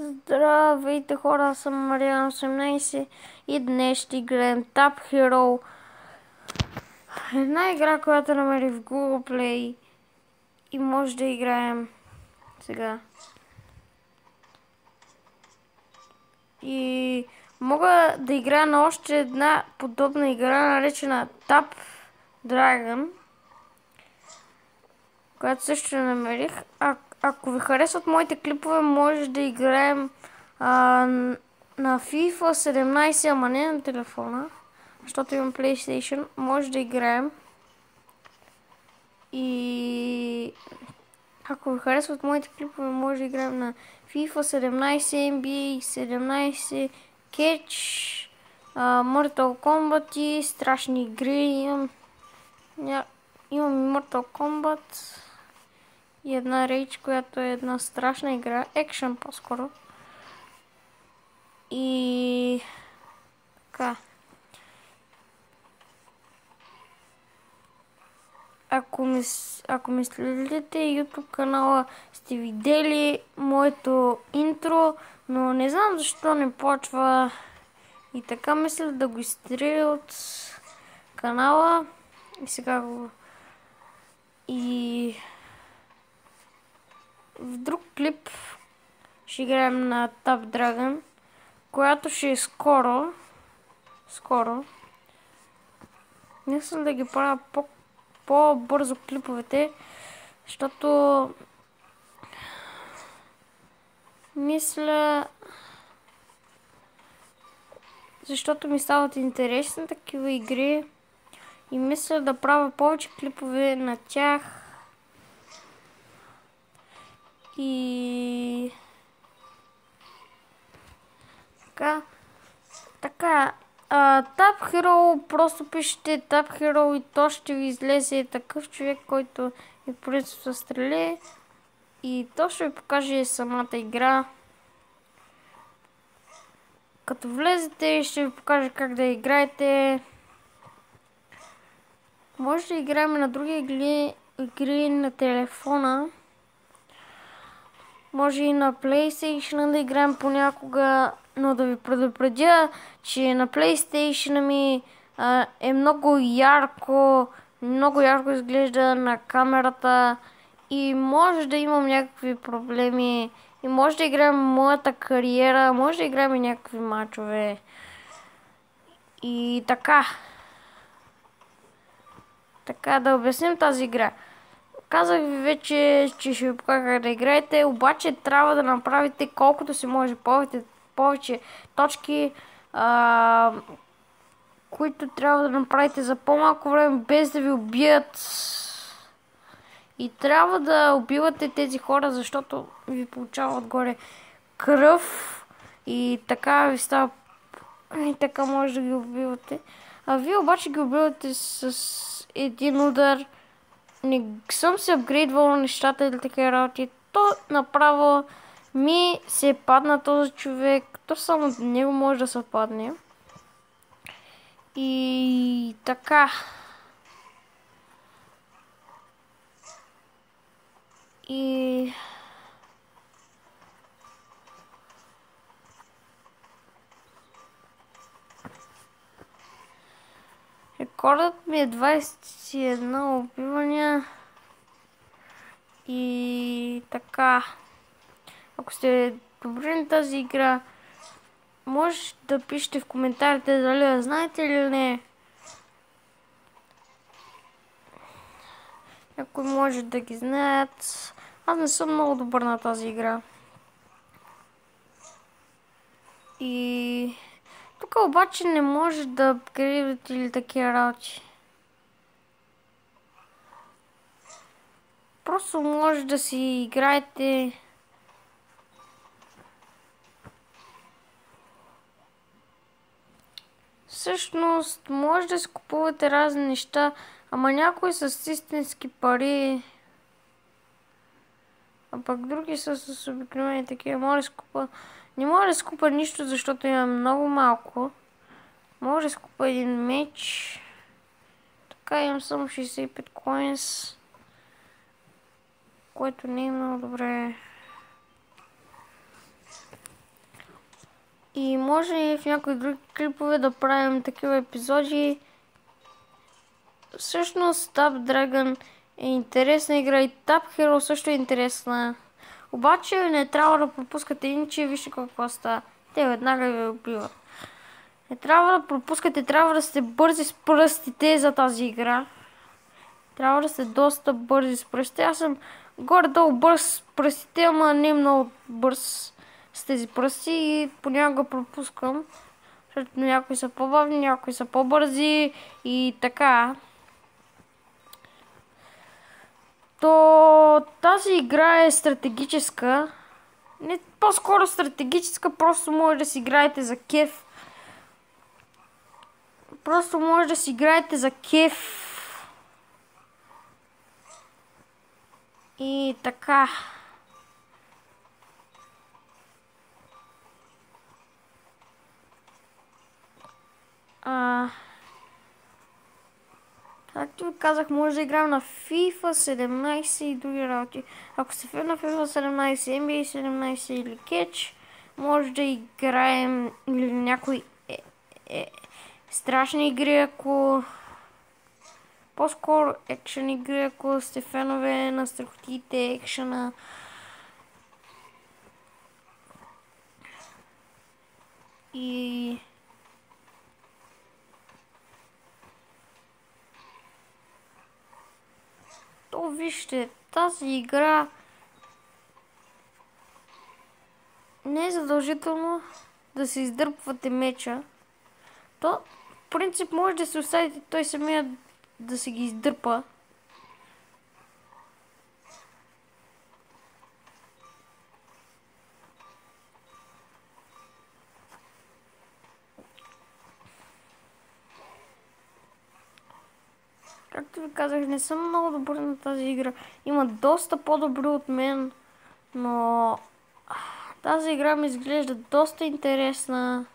Здравейте хора, аз съм Мариан 18 и днес ще играем Tap Hero. Една игра, която намерих в Google Play и може да играем сега. И мога да играя на още една подобна игра, наречена Tap Dragon, която също намерих. Ако ви харесват моите клипове, може да играем на FIFA 17, ама не на телефона, защото имам PlayStation. Може да играем. И ако ви харесват моите клипове, може да играем на FIFA 17, NBA 17, Catch, Mortal Kombat и страшни игри. Имам Mortal Kombat и една Rage, която е една страшна игра. Action по-скоро. И така. Ако ми следите YouTube канала, сте видели моето интро, но не знам защо не почва. И така мисля да го изтрия от канала. И сега го... И в друг клип ще играем на Tap Dragon, която ще е скоро. Мисля да ги правя по-бързо клиповете, защото ми стават интересни такива игри и мисля да правя повече клипове на тях. И така. Tap Hero, просто пишете Tap Hero и то ще ви излезе такъв човек, който е поръчва стреле и то ще ви покаже самата игра. Като влезете, ще ви покаже как да играете. Може да играем на други игри на телефона. Може и на PlayStation да играем понякога, но да ви предупредя, че на PlayStation ми е много ярко изглежда на камерата и може да имам някакви проблеми и може да играем моята кариера, може да играем и някакви мачове. И така да обясним тази игра. Казах ви вече, че ще ви покажа как да играете, обаче трябва да направите колкото се може повече точки, които трябва да направите за по-малко време, без да ви убият. И трябва да убивате тези хора, защото ви получава отгоре кръв и така ви става... И така може да ги убивате. А вие обаче ги убивате с един удар. Не съм се апгрейдвала нещата или така работи. То направо ми се падна този човек. То само до него може да се падне. И така. И... Рекордът ми е 21 убивания. И така. Ако сте добри на тази игра, може да пишете в коментарите дали я знаете или не. Някой може да ги знаят. Аз не съм много добър на тази игра. И... тук обаче не може да апгрейдвате или такива работи. Просто може да си играете. Всъщност може да си купувате разни неща, ама някои са с истински пари, а пък други са с обикновени такива. Не може да си купа нищо, защото има много малко. Може да си купа един меч. Така имам само 65 коинс, което не е много добре. И може и в някои други клипове да правим такива епизоди. Всъщност Tap Dragon е интересна игра и Tap Hero също е интересна. Обаче не трябва да пропускате иначе, вижте какво става. Те веднага ви убиват. Не трябва да пропускате, трябва да сте бързи с пръстите за тази игра. Трябва да сте доста бързи с пръстите. Аз съм горе-долу бърз с пръстите, ама не много бърз с тези пръсти и понякога пропускам. Защото някои са по-бавни, някои са по-бързи и така. То тази игра е стратегическа. Не по-скоро стратегическа, просто може да си играете за кеф. Просто може да си играете за кеф. И така. Както ви казах, може да играем на FIFA 17 и други работи. Ако сте на FIFA 17, NBA 17 или Catch, може да играем или някои страшни игри, ако по-скоро екшен игри, ако сте фенове на страхотите, екшена. И то вижте, тази игра не е задължително да се издърпвате меча. То, в принцип, може да се оставите той самия да се ги издърпа. Както ви казах, не съм много добър на тази игра. Има доста по-добри от мен, но тази игра ми изглежда доста интересна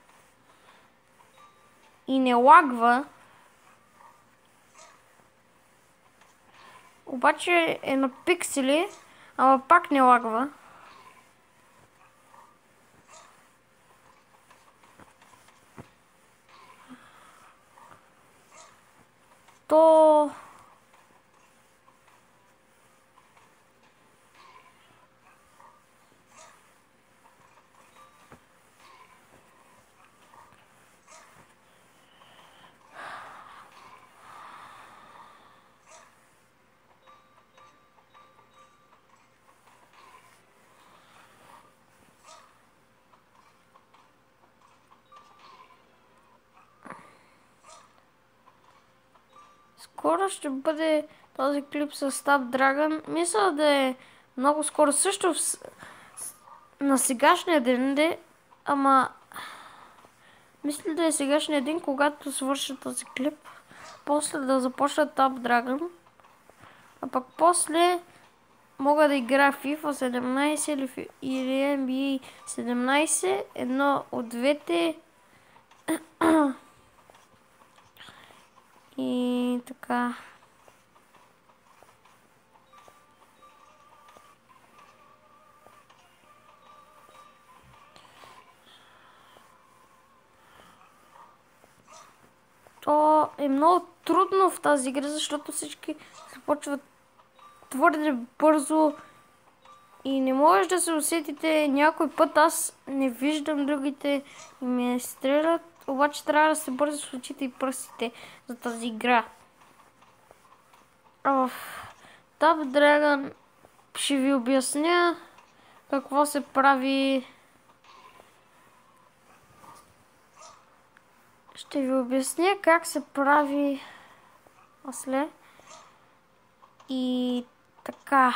и не лагва. Обаче е на пиксели, ама пак не лагва. То скоро ще бъде този клип с Tap Dragon. Мисля да е много скоро. Също на сегашния ден, ама мисля да е сегашния ден, когато свърша този клип. После да започна Tap Dragon. А пък после мога да играя FIFA 17 или NBA 17. Едно от двете. И така. То е много трудно в тази игра, защото всички започват твърде бързо и не можеш да се усетите. Някой път аз не виждам другите и ме стрелят, обаче трябва да се бързи с очите и пръстите за тази игра. В Tap Dragon ще ви обясня какво се прави. Ще ви обясня как се прави после. И така.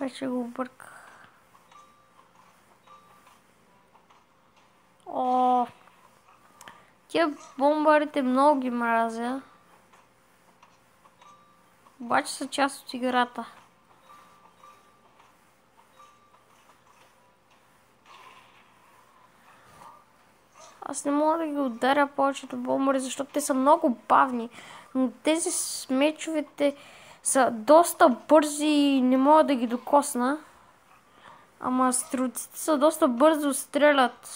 Вече го обърках. О, тия бомбарите много ги мразя. Обаче са част от играта. Аз не мога да ги ударя повечето бомбари, защото те са много бавни. Но тези смечовете са доста бързи и не мога да ги докосна. Ама стрелците са доста бързо стрелят.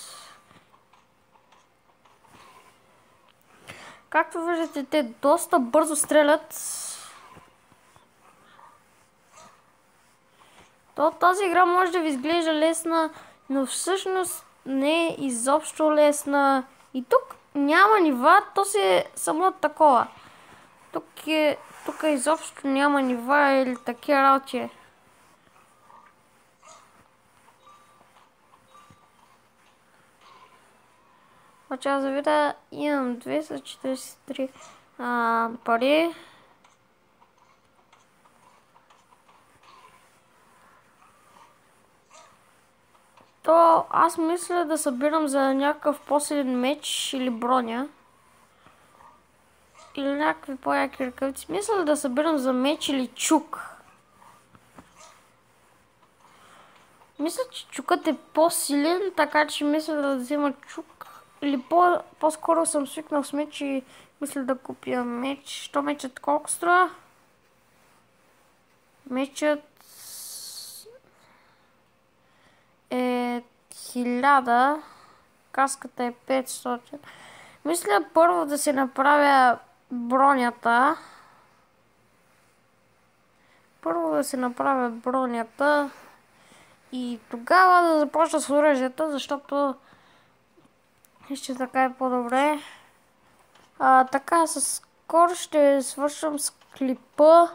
Както виждате, те доста бързо стрелят. Тази игра може да ви изглежда лесна, но всъщност не е изобщо лесна. И тук няма нива, то си е само такова. Тук изобщо няма нива или такива работи. Обаче аз да видя, имам 243 пари. То аз мисля да събирам за някакъв по-силен меч или броня. Или някакви по-яки ръкавици. Мисля да събирам за меч или чук. Мисля, че чукът е по-силен, така че мисля да взема чук. Или по-скоро съм свикнал с меч и мисля да купя меч. Що мечът колко струва? Мечът е 1000. Каската е 500. Мисля първо да се направя бронята. И тогава да започна с оръжията, защото ще така е по-добре. Така, скоро ще свършвам с клипа.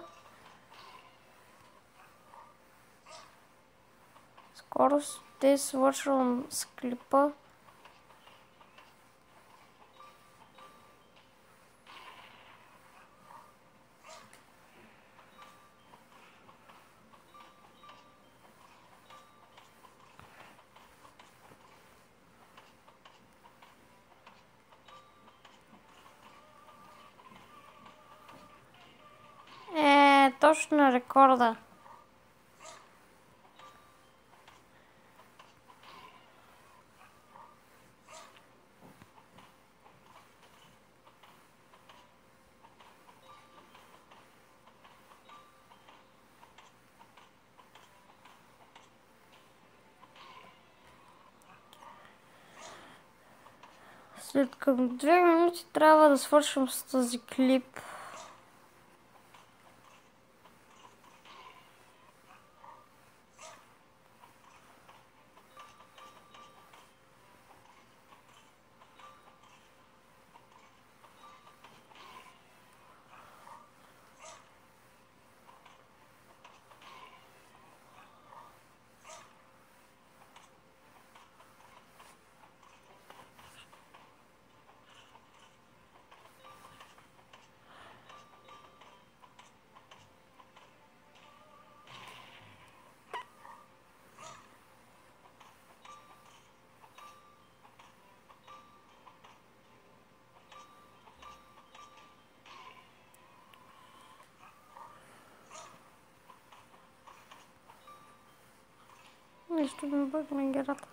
Точно на рекорда. След към 2 минути трябва да свършим с този клип. Нещо ми бъгна играта.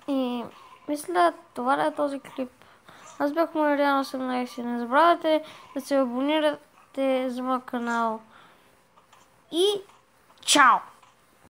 И мисля, това е този клип. Аз бях Мариан 18. Не забравяйте да се абонирате за моя канал. И чао!